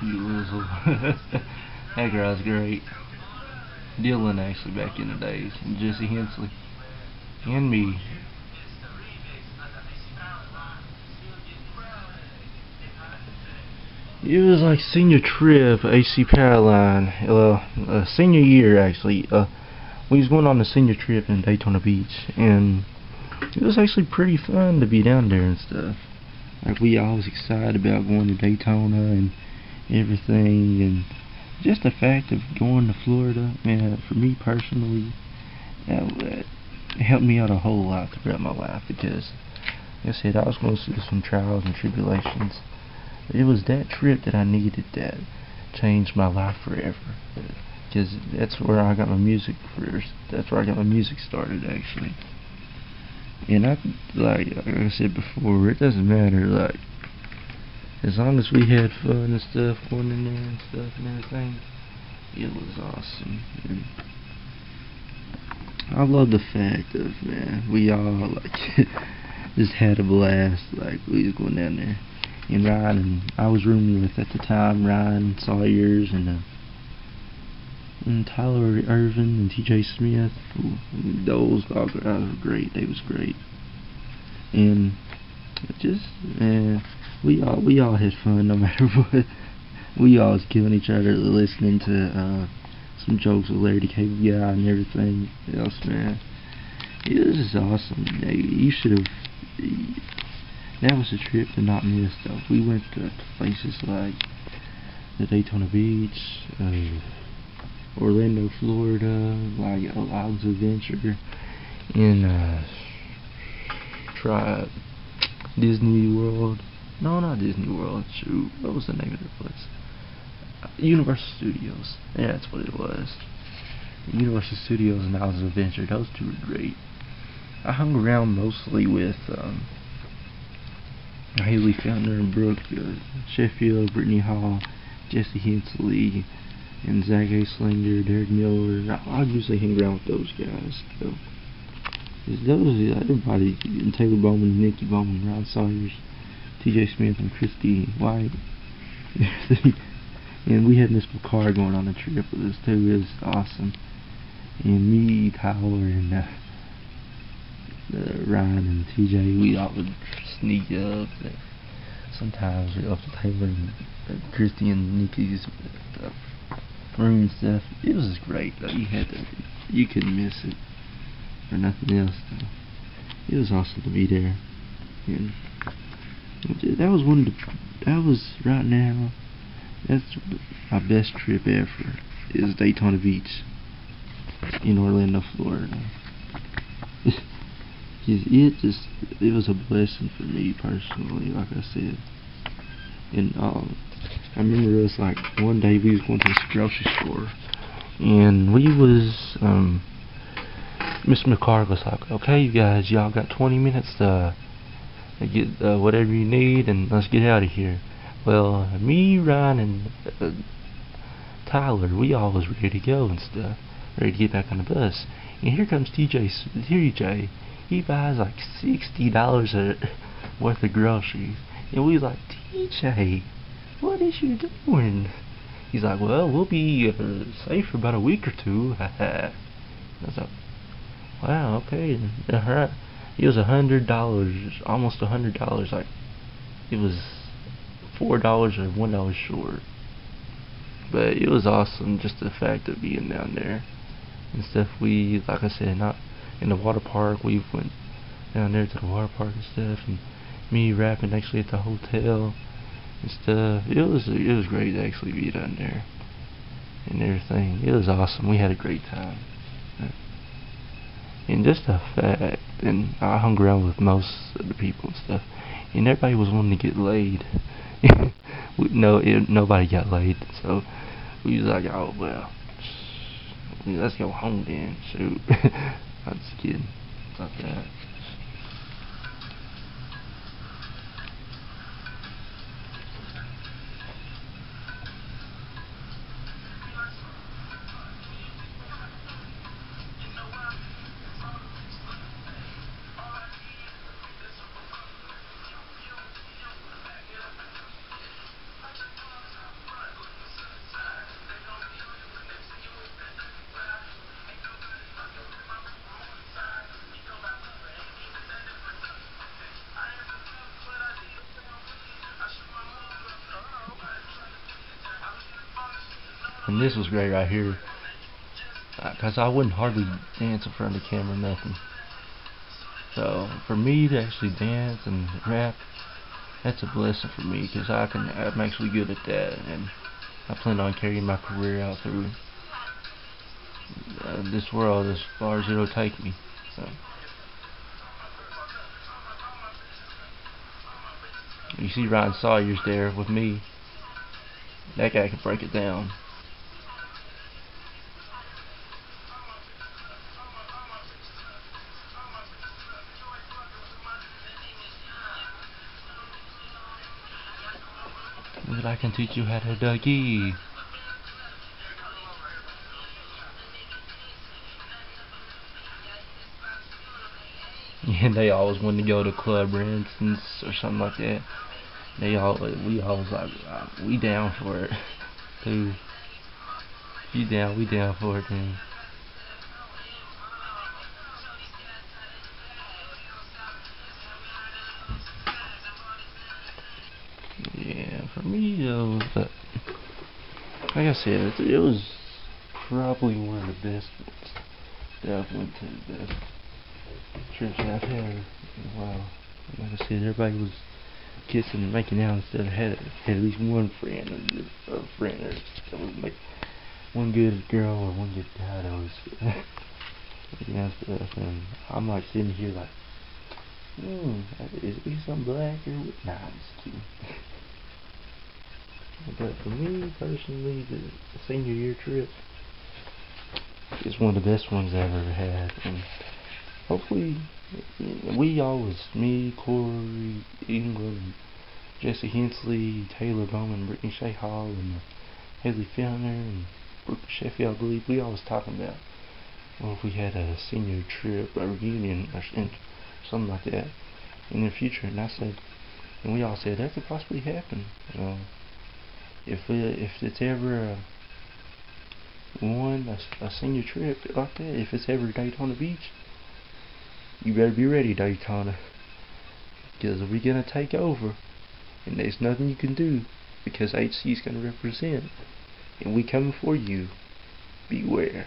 Beautiful. That guy's great. Dylan actually back in the days, and Jesse Hensley, and me. It was like senior trip, AC Powerline. Senior year actually. We was going on a senior trip in Daytona Beach, and it was actually pretty fun to be down there and stuff. Like we all was excited about going to Daytona and everything, and just the fact of going to Florida, man, for me personally, that helped me out a whole lot throughout my life because, like I said, I was going through some trials and tribulations. It was that trip that I needed that changed my life forever. Because that's where I got my music first. That's where I got my music started, actually. And like I said before, it doesn't matter. Like, as long as we had fun and stuff going in there and stuff and everything, it was awesome. And I love the fact of, man, we all like just had a blast. Like we was going down there. And Ryan, and I was rooming with at the time Ryan Sawyers and Tyler Irvin and TJ Smith. Those guys were great. They was great. And just, man, we all had fun no matter what. We all was killing each other listening to some jokes with Larry the Cable Guy and everything else, man. It was just awesome. You should have. That was a trip to not miss, though. We went to places like the Daytona Beach, Orlando, Florida, like Og's Adventure, and try Disney World. No, not Disney World. Shoot, what was the name of the place? Universal Studios. Yeah, that's what it was. Universal Studios and Og's Adventure. Those two were great. I hung around mostly with Haley Fountain and Brooke Sheffield, Brittany Hall, Jesse Hensley, and Zach A. Slinger, Derek Miller. I usually hang around with those guys. So, everybody, and Taylor Bowman, Nikki Bowman, Ron Sawyers, TJ Smith, and Christy White. And we had Miss McCarr going on the trip with us too. It was awesome. And me, Tyler, and Ryan and TJ, we all would sneak up. Sometimes we up to Taylor and Christy and Nikki's room and stuff. It was great though. You couldn't miss it or nothing else though. It was awesome to be there. And that was right now. That's my best trip ever. Is Daytona Beach in Orlando, Florida. It was a blessing for me personally, like I said. And I remember us, like, one day we was going to this grocery store, and we was Miss McCarr was like, okay, you guys, y'all got 20 minutes to get whatever you need, and let's get out of here. Well, me, Ryan, and Tyler, we all was ready to go and stuff, ready to get back on the bus. And here comes TJ. He buys like $60 worth of groceries, and we was like, TJ, what is you doing? He's like, well, we'll be safe for about a week or two. I was like, wow, okay, alright. It was $100, almost $100. Like, it was $4 or $1 short. But it was awesome, just the fact of being down there and stuff. We, like I said, not in the water park. We went down there to the water park and stuff, and me rapping actually at the hotel and stuff. It was great to actually be down there and everything. It was awesome. We had a great time. And just the fact, and I hung around with most of the people and stuff, and everybody was wanting to get laid. Nobody got laid, so we was like, oh well, let's go home then. Shoot. I'm just kidding about that. And this was great right here, because I wouldn't hardly dance in front of the camera, nothing. So for me to actually dance and rap, that's a blessing for me, because I'm actually good at that, and I plan on carrying my career out through this world as far as it'll take me. So you see Ryan Sawyer's there with me. That guy can break it down. But I can teach you how to Dougie. And they always wanted to go to Club Ranson's or something like that. We always like, we down for it. Dude, you down, we down for it, man. Yeah, for me though, like I said, it was probably one of the best ones that I've went to, the best trips that I've had in a while. Like I said, everybody was kissing and making out instead of had at least one friend or a friend that was like one good girl or one good guy that was making out stuff, and I'm like sitting here like, is he some black or what? Nah, I'm just kidding. But for me personally, the senior year trip is one of the best ones I've ever had, and hopefully we always, me, Corey, England, Jesse Hensley, Taylor Bowman, Brittany Shea Hall, and Haley Fellner, and Brooke Sheffield, I believe, we always talking about, well, if we had a senior trip, a reunion, or something like that in the future, and we all said that could possibly happen. If it's ever a senior trip like that, if it's ever Daytona Beach, you better be ready, Daytona, because we're gonna take over, and there's nothing you can do, because HC is gonna represent, and we coming for you. Beware.